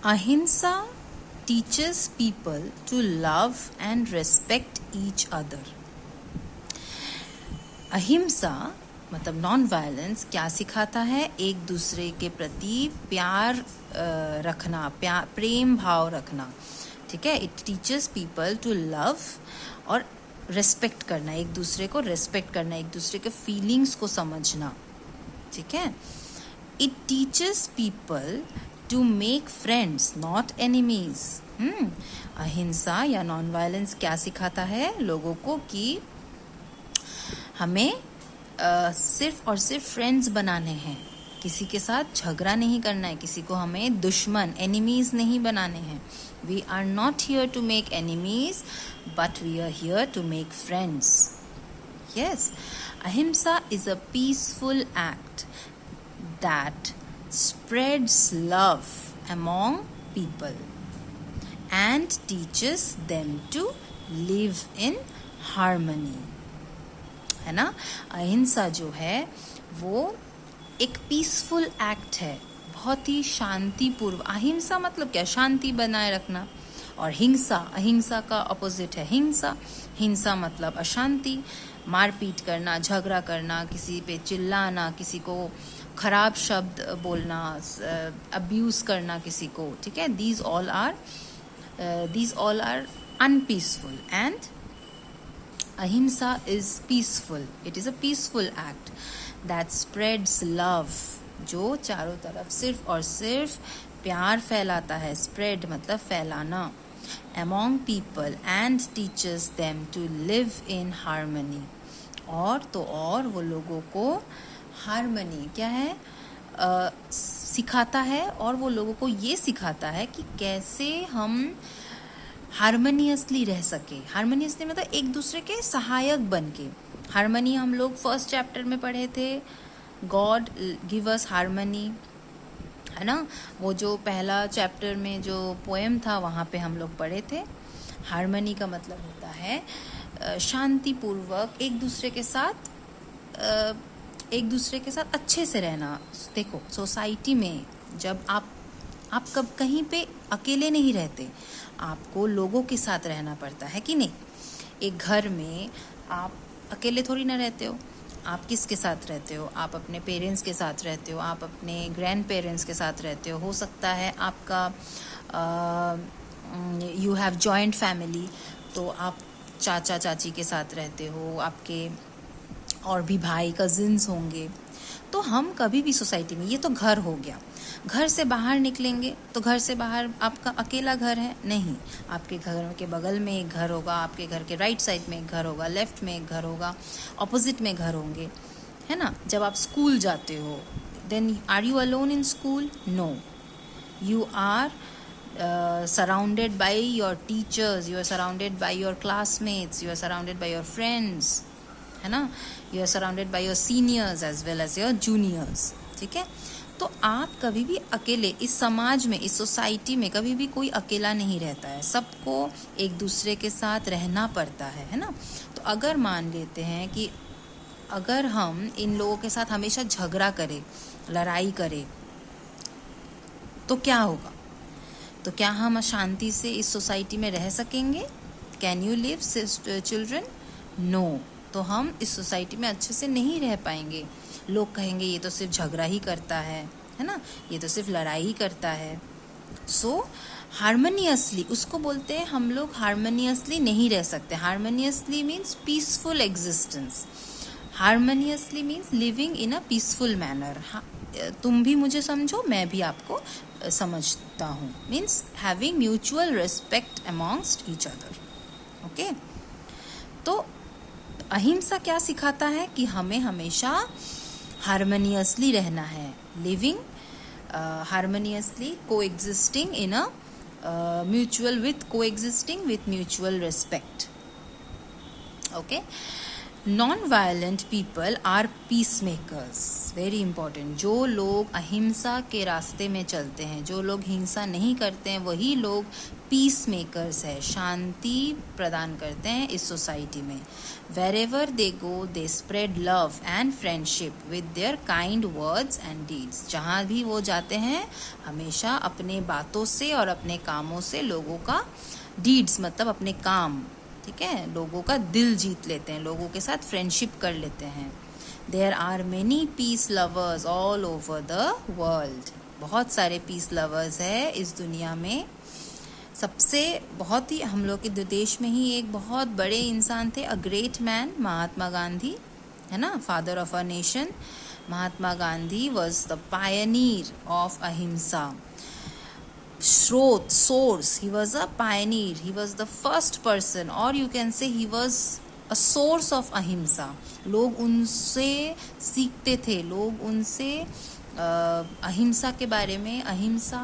अहिंसा teaches people to love and respect each other. अहिंसा मतलब नॉन वायलेंस क्या सिखाता है? एक दूसरे के प्रति प्यार रखना, प्रेम भाव रखना, ठीक है. It teaches people to love और रेस्पेक्ट करना, एक दूसरे को रेस्पेक्ट करना, एक दूसरे के फीलिंग्स को समझना, ठीक है. It teaches people to make friends not enemies. अहिंसा या नॉन वायलेंस क्या सिखाता है लोगों को? कि हमें सिर्फ और सिर्फ फ्रेंड्स बनाने हैं, किसी के साथ झगड़ा नहीं करना है, किसी को हमें दुश्मन एनिमीज नहीं बनाने हैं. We are not here to make enemies but we are here to make friends. Yes, ahimsa is a peaceful act that spreads love among people and teaches them to live in harmony. है ना. अहिंसा जो है वो एक peaceful act है, बहुत ही शांतिपूर्व. अहिंसा मतलब क्या? शांति बनाए रखना. और हिंसा, अहिंसा का अपोजिट है हिंसा. हिंसा मतलब अशांति, मारपीट करना, झगड़ा करना, किसी पे चिल्लाना, किसी को खराब शब्द बोलना, अब्यूज करना किसी को, ठीक है. दीज ऑल आर अनपीसफुल एंड अहिंसा is peaceful. It is a peaceful act that spreads love, जो चारों तरफ सिर्फ और सिर्फ प्यार फैलाता है. स्प्रेड मतलब फैलाना. among people and teaches them to live in harmony. और वो लोगों को हारमनी क्या है सिखाता है, और वो लोगों को ये सिखाता है कि कैसे हम हारमोनियसली रह सके. हारमोनियसली मतलब एक दूसरे के सहायक बन के. हारमनी हम लोग फर्स्ट चैप्टर में पढ़े थे, गॉड गिव अस हारमनी, है ना. वो जो पहला चैप्टर में जो पोएम था वहाँ पे हम लोग पढ़े थे. हारमनी का मतलब होता है शांतिपूर्वक एक दूसरे के साथ अच्छे से रहना. देखो, सोसाइटी में जब आप कब कहीं पे अकेले नहीं रहते, आपको लोगों के साथ रहना पड़ता है कि नहीं. एक घर में आप अकेले थोड़ी ना रहते हो. आप किसके साथ रहते हो? आप अपने पेरेंट्स के साथ रहते हो, आप अपने ग्रैंड पेरेंट्स के साथ रहते हो सकता है आपका यू हैव जॉइंट फैमिली, तो आप चाचा चाची के साथ रहते हो, आपके और भी भाई कजिन्स होंगे. तो हम कभी भी सोसाइटी में, ये तो घर हो गया. घर से बाहर निकलेंगे तो घर से बाहर आपका अकेला घर है नहीं, आपके घर के बगल में एक घर होगा, आपके घर के राइट साइड में एक घर होगा, लेफ्ट में एक घर होगा, ऑपोजिट में घर होंगे, है ना. जब आप स्कूल जाते हो, then are you alone in school? No, you are surrounded by your teachers, you are surrounded by your classmates, you are surrounded by your friends, है ना. You are surrounded by your seniors as well as your juniors, ठीक है. तो आप कभी भी अकेले इस समाज में, इस सोसाइटी में कभी भी कोई अकेला नहीं रहता है. सबको एक दूसरे के साथ रहना पड़ता है ना. तो अगर मान लेते हैं कि अगर हम इन लोगों के साथ हमेशा झगड़ा करें, लड़ाई करें, तो क्या होगा? तो क्या हम शांति से इस सोसाइटी में रह सकेंगे? Can you live children? No. तो हम इस सोसाइटी में अच्छे से नहीं रह पाएंगे. लोग कहेंगे ये तो सिर्फ झगड़ा ही करता है ना, ये तो सिर्फ लड़ाई ही करता है. सो हारमोनियसली, उसको बोलते हैं हम लोग हारमोनियसली नहीं रह सकते. Harmoniously means peaceful existence. Harmoniously means living in a peaceful manner. तुम भी मुझे समझो, मैं भी आपको समझता हूँ. Means having mutual respect amongst each other. Okay. तो अहिंसा क्या सिखाता है? कि हमें हमेशा हारमोनियसली रहना है. Living harmoniously, coexisting in a mutual with mutual respect. Okay. Non violent people are peace makers, very important. जो लोग अहिंसा के रास्ते में चलते हैं, जो लोग हिंसा नहीं करते हैं, वही लोग पीस मेकर्स है, शांति प्रदान करते हैं इस सोसाइटी में। Wherever they go they spread love and friendship with their kind words and deeds. जहाँ भी वो जाते हैं हमेशा अपने बातों से और अपने कामों से लोगों का, डीड्स मतलब अपने काम, ठीक है, लोगों का दिल जीत लेते हैं, लोगों के साथ फ्रेंडशिप कर लेते हैं। There are many peace lovers all over the world. बहुत सारे पीस लवर्स है इस दुनिया में। सबसे बहुत ही हम लोग के देश में ही एक बहुत बड़े इंसान थे, a great man, Mahatma Gandhi, है ना, father of a nation. Mahatma Gandhi was the Pioneer of अहिंसा। Source, he was a pioneer, he was the first person, or you can say he was a source of ahimsa. लोग उनसे सीखते थे, लोग उनसे अहिंसा के बारे में, अहिंसा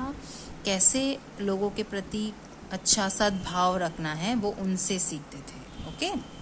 कैसे लोगों के प्रति अच्छा सद्भाव रखना है, वो उनसे सीखते थे। ओके।